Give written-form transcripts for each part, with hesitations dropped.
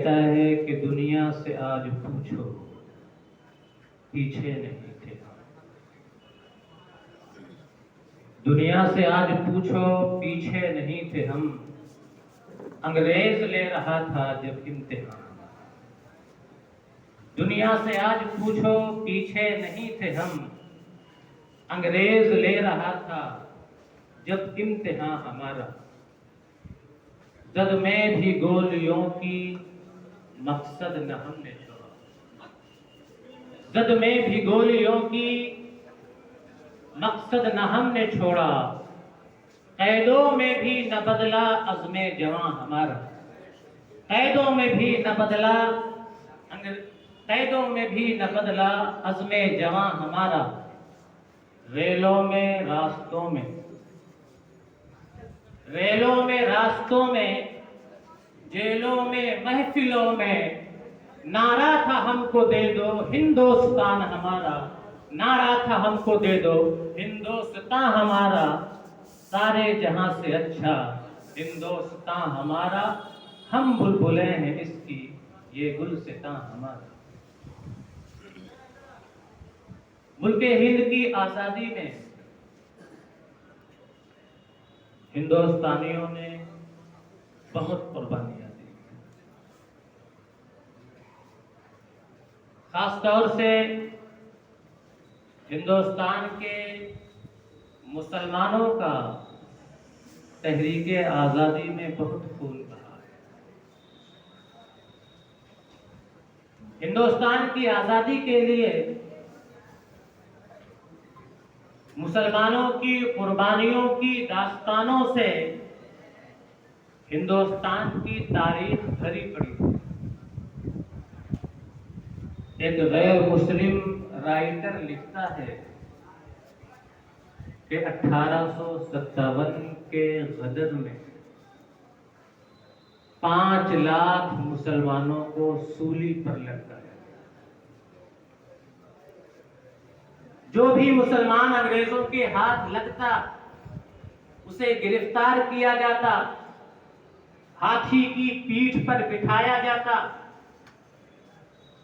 کہتا ہے کہ دنیا سے آج پوچھو پیچھے نہیں تھے ہم۔ دنیا سے آج پوچھو پیچھے نہیں تھے ہم، انگریز لے رہا تھا جب امتحان۔ دنیا سے آج پوچھو پیچھے نہیں تھے ہم، انگریز لے رہا تھا جب امتحان ہمارا۔ زد میں بھی گولیوں کی مقصد نہ ہم نے چھوڑا، زد میں بھی گولیوں کی مقصد نہ ہم نے چھوڑا، قیدوں میں بھی نہ بدلا عزم جواں ہمارا۔ قیدوں میں بھی نہ بدلا قیدوں میں بھی نہ بدلا عزم جواں ہمارا۔ ریلوں میں راستوں میں راستوں میں جیلوں میں محفلوں میں نعرہ تھا ہم کو دے دو ہندوستان ہمارا۔ نعرہ تھا ہم کو دے دو ہندوستان ہمارا، سارے جہاں سے اچھا ہندوستان ہمارا۔ ہم بلبلیں ہیں اس کی یہ گلستاں ہمارا۔ ملک ہند کی آزادی میں ہندوستانیوں نے بہت قربانیاں دی، خاص طور سے ہندوستان کے مسلمانوں کا تحریک آزادی میں بہت خون بہا ہے۔ ہندوستان کی آزادی کے لیے مسلمانوں کی قربانیوں کی داستانوں سے ہندوستان کی تاریخ بھری پڑی ہے۔ ایک غیر مسلم رائٹر لکھتا ہے کہ 1857 کے غدر میں 5 لاکھ مسلمانوں کو سولی پر لٹکایا گیا۔ جو بھی مسلمان انگریزوں کے ہاتھ لگتا اسے گرفتار کیا جاتا، ہاتھی کی پیٹھ پر بٹھایا جاتا،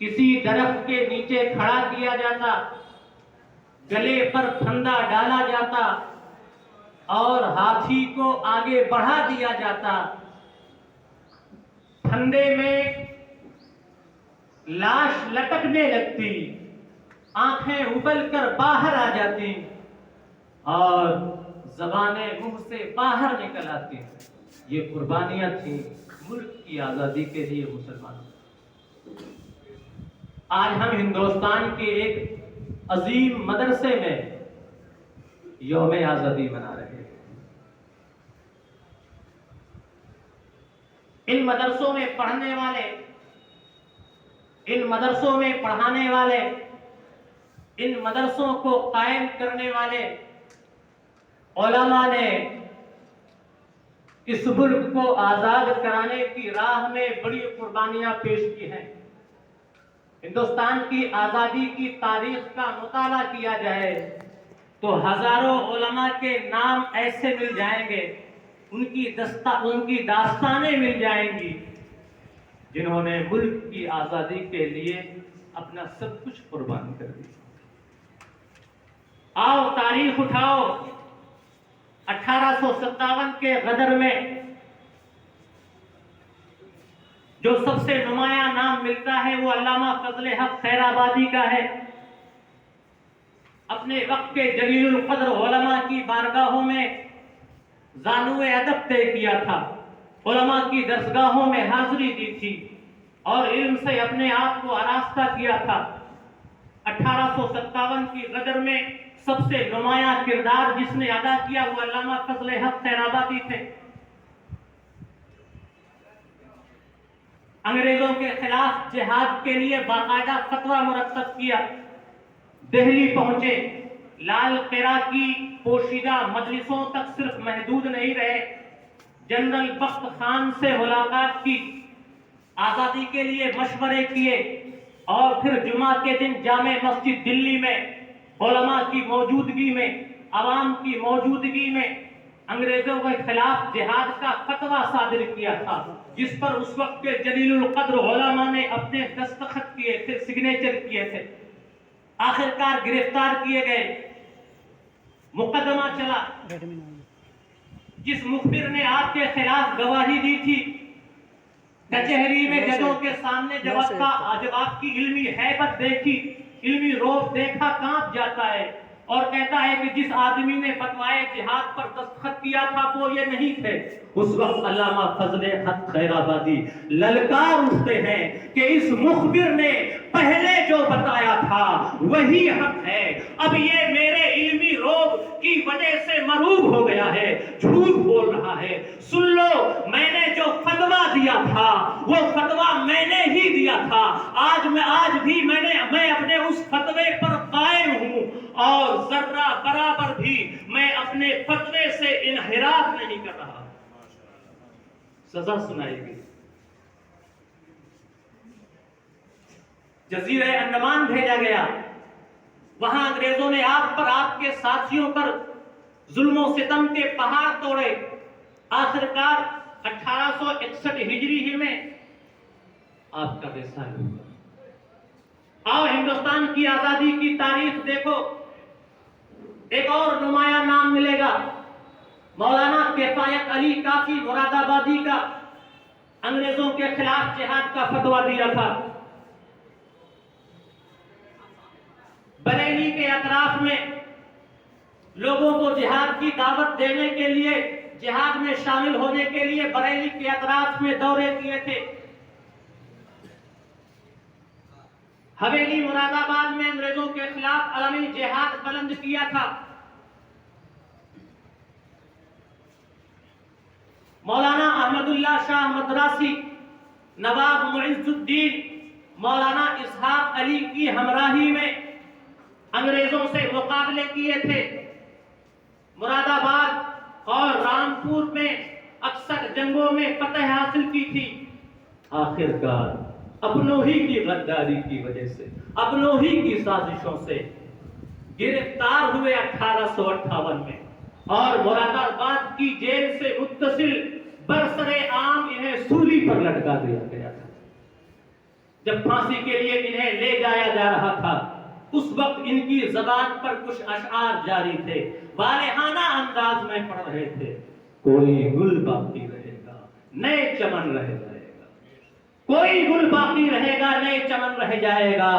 کسی درخت کے نیچے کھڑا کیا جاتا، گلے پر پھندا ڈالا جاتا اور ہاتھی کو آگے بڑھا دیا جاتا۔ پھندے میں لاش لٹکنے لگتی، آنکھیں ابل کر باہر آ جاتی اور زبانیں منہ سے باہر نکل آتی۔ یہ قربانیاں تھیں ملک کی آزادی کے لیے مسلمانوں۔ آج ہم ہندوستان کے ایک عظیم مدرسے میں یوم آزادی منا رہے ہیں۔ ان مدرسوں میں پڑھنے والے، ان مدرسوں میں پڑھانے والے، ان مدرسوں کو قائم کرنے والے علماء نے اس ملک کو آزاد کرانے کی راہ میں بڑی قربانیاں پیش کی ہیں۔ ہندوستان کی آزادی کی تاریخ کا مطالعہ کیا جائے تو ہزاروں علماء کے نام ایسے مل جائیں گے، ان کی داستانیں مل جائیں گی جنہوں نے ملک کی آزادی کے لیے اپنا سب کچھ قربان کر دیا۔ آؤ تاریخ اٹھاؤ، 1857 کے غدر میں جو سب سے نمایاں نام ملتا ہے وہ علامہ فضل حق خیر آبادی کا ہے۔ اپنے وقت کے جلیل القدر علماء کی بارگاہوں میں زانو ادب طے کیا تھا، علماء کی درسگاہوں میں حاضری دی تھی اور علم سے اپنے آپ کو آراستہ کیا تھا۔ 1857 کی غدر میں سب سے نمایاں کردار جس نے ادا کیا وہ علامہ فضل حق خیر آبادی تھے۔ انگریزوں کے خلاف جہاد کے لیے باقاعدہ فتویٰ مرتب کیا، دہلی پہنچے، لال قلعہ کی پوشیدہ مجلسوں تک صرف محدود نہیں رہے، جنرل بخت خان سے ملاقات کی، آزادی کے لیے مشورے کیے اور پھر جمعہ کے دن جامع مسجد دلی میں علماء کی موجودگی میں، عوام کی موجودگی میں انگریزوں کے خلاف جہاد کا فتویٰ صادر کیا تھا، جس پر اس وقت کے جلیل القدر علماء نے اپنے دستخط کیے تھے، سگنیچر کیے تھے، آخرکار گرفتار کیے گئے۔ مقدمہ چلا، جس مخبر نے آپ کے خلاف گواہی دی تھی، کچہری میں ججوں کے سامنے جب آپ کی علمی ہیبت دیکھی، علمی روب دیکھا، کانپ جاتا ہے اور کہتا ہے کہ جس آدمی نے فتوائے جہاد پر دستخط کیا تھا وہ یہ نہیں تھے۔ اس وقت علامہ فضل حق خیرآبادی للکار اٹھتے ہیں کہ اس مخبر نے پہلے جو بتایا تھا وہی حق ہے، اب یہ میرے علمی روب کی وجہ سے مروب ہو گیا ہے، جھوٹ بول رہا ہے۔ سن لو، میں نے جو فتویٰ دیا تھا وہ فتویٰ میں نے ہی دیا تھا، آج بھی میں اپنے اس فتوے پر قائم ہوں اور ذرہ برابر بھی میں اپنے فتوے سے انحراف نہیں کر رہا۔ سزا سنائی گئی، جزیرہ انڈمان بھیجا گیا، وہاں انگریزوں نے آپ پر، آپ کے ساتھیوں پر ظلم و ستم کے پہاڑ توڑے۔ آخرکار 1861 ہجری میں آپ کا وصال ہوا۔ آؤ ہندوستان کی آزادی کی تاریخ دیکھو، ایک اور نمایاں نام ملے گا، مولانا کفایت علی کافی مراد آبادی کا، انگریزوں کے خلاف جہاد کا فتویٰ دیا تھا۔ بریلی کے اطراف میں لوگوں کو جہاد کی دعوت دینے کے لیے، جہاد میں شامل ہونے کے لیے بریلی کے اطراف میں دورے کیے تھے۔ حویلی مراد آباد میں انگریزوں کے خلاف عالمی جہاد بلند کیا تھا۔ مولانا احمد اللہ شاہ مدراسی، نواب معز الدین، مولانا اسحاق علی کی ہمراہی میں انگریزوں سے مقابلے کیے تھے۔ مراد آباد اور رامپور میں اکثر جنگوں میں فتح حاصل کی تھی۔ آخرکار اپنوں ہی کی غداری کی وجہ سے، اپنوں ہی کی سازشوں سے گرفتار ہوئے 1858 میں، اور مراد آباد کی جیل سے متصل برسر عام انہیں سولی پر لٹکا دیا گیا تھا۔ جب پھانسی کے لیے انہیں لے جایا جا رہا تھا، اس وقت ان کی زبان پر کچھ اشعار جاری تھے، والہانہ انداز میں پڑھ رہے تھے: کوئی گل باقی رہے گا، نئے چمن رہ جائے گا، کوئی گل باقی رہے گا، نئے چمن رہ جائے گا،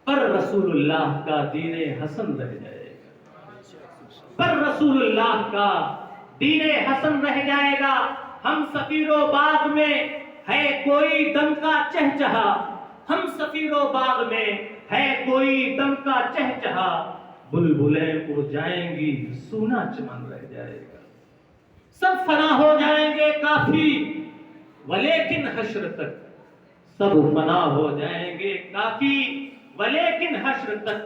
پر رسول اللہ کا دین حسن رہ جائے گا، پر رسول اللہ کا دین حسن رہ جائے گا۔ ہم سفیر و باغ میں ہے کوئی دم کا چہچہا، ہم سفیر و باغ میں ہے کوئی دم کا چہچہا، بلبلیں اڑ جائیں گی، سونا چمن رہ جائے گا، سب فنا ہو جائیں گے کافی ولیکن حشر تک، سب فنا ہو جائیں گے کافی ولیکن حشر تک،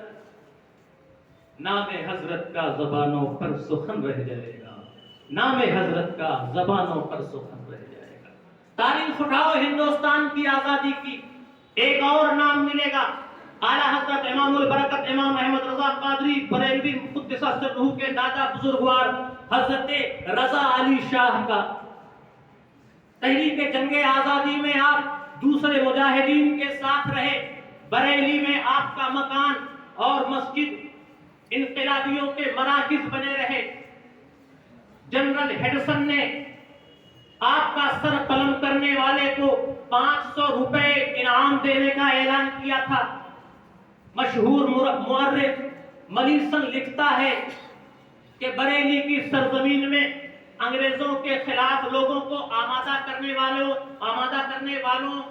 نام حضرت کا زبانوں پر سخن رہ جائے گا، نام حضرت کا زبانوں پر سخن رہ جائے گا۔ تاریخ اٹھاؤ ہندوستان کی آزادی کی، ایک اور نام ملے گا، اعلیٰ حضرت امام البرکت امام احمد رضا قادری بریلوی قدس سرہ کے دادا بزرگوار حضرت رضا علی شاہ کا۔ تحریک جنگ آزادی میں آپ دوسرے مجاہدین کے ساتھ رہے، بریلی میں آپ کا مکان اور مسجد انقلابیوں کے مراکز بنے رہے۔ جنرل ہیڈسن نے آپ کا سر قلم کرنے والے کو 500 روپے انعام دینے کا اعلان کیا تھا۔ مشہور مورخ ملیسن لکھتا ہے کہ بریلی کی سرزمین میں انگریزوں کے خلاف لوگوں کو آمادہ کرنے والوں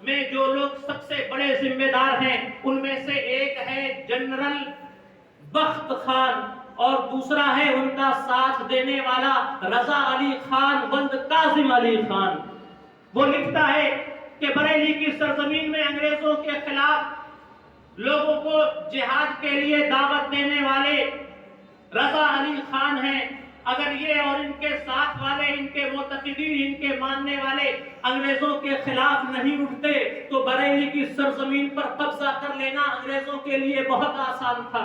میں جو لوگ سب سے بڑے ذمہ دار ہیں، ان میں سے ایک ہے جنرل بخت خان، اور دوسرا ہے ان کا ساتھ دینے والا رضا علی خان بند کاظم علی خان۔ وہ لکھتا ہے کہ بریلی کی سرزمین میں انگریزوں کے خلاف لوگوں کو جہاد کے لیے دعوت دینے والے رضا علی خان ہیں۔ اگر یہ اور ان کے ساتھ والے، ان کے معتقدین، ان کے ماننے والے انگریزوں کے خلاف نہیں اٹھتے تو بریلی کی سرزمین پر قبضہ کر لینا انگریزوں کے لیے بہت آسان تھا۔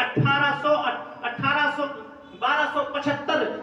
1275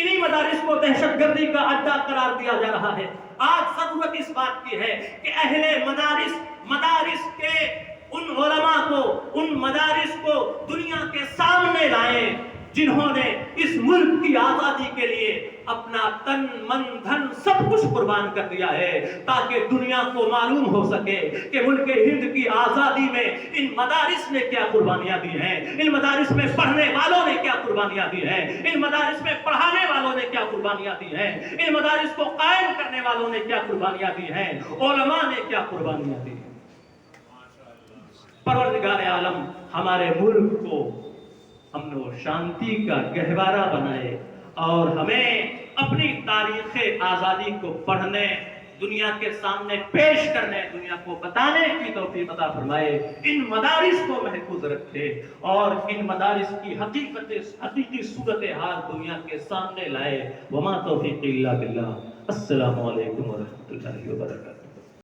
انہی مدارس کو دہشت گردی کا اڈا قرار دیا جا رہا ہے۔ آج ضرورت اس بات کی ہے کہ اہل مدارس کے ان علماء کو، ان مدارس کو دنیا کے سامنے لائیں جنہوں نے اس ملک کی آزادی کے لیے اپنا تن من دھن سب کچھ قربان کر دیا ہے، تاکہ دنیا کو معلوم ہو سکے کہ ملک ہند کی آزادی میں ان مدارس نے کیا قربانیاں دی ہیں، ان مدارس میں پڑھنے والوں نے کیا قربانیاں دی ہیں، ان مدارس میں پڑھانے والوں نے کیا قربانیاں دی ہیں، ان مدارس کو قائم کرنے والوں نے کیا قربانیاں دی ہیں، علماء نے کیا قربانیاں دی ہیں۔ پروردگار عالم ہمارے ملک کو امن و شانتی کا گہوارہ بنائے اور ہمیں اپنی تاریخ آزادی کو پڑھنے، دنیا کے سامنے پیش کرنے، دنیا کو بتانے کی توفیق عطا فرمائے، ان مدارس کو محفوظ رکھے اور ان مدارس کی حقیقی صورتحال دنیا کے سامنے لائے۔ وما توفیق الا باللہ۔ السلام علیکم ورحمۃ اللہ وبرکاتہ۔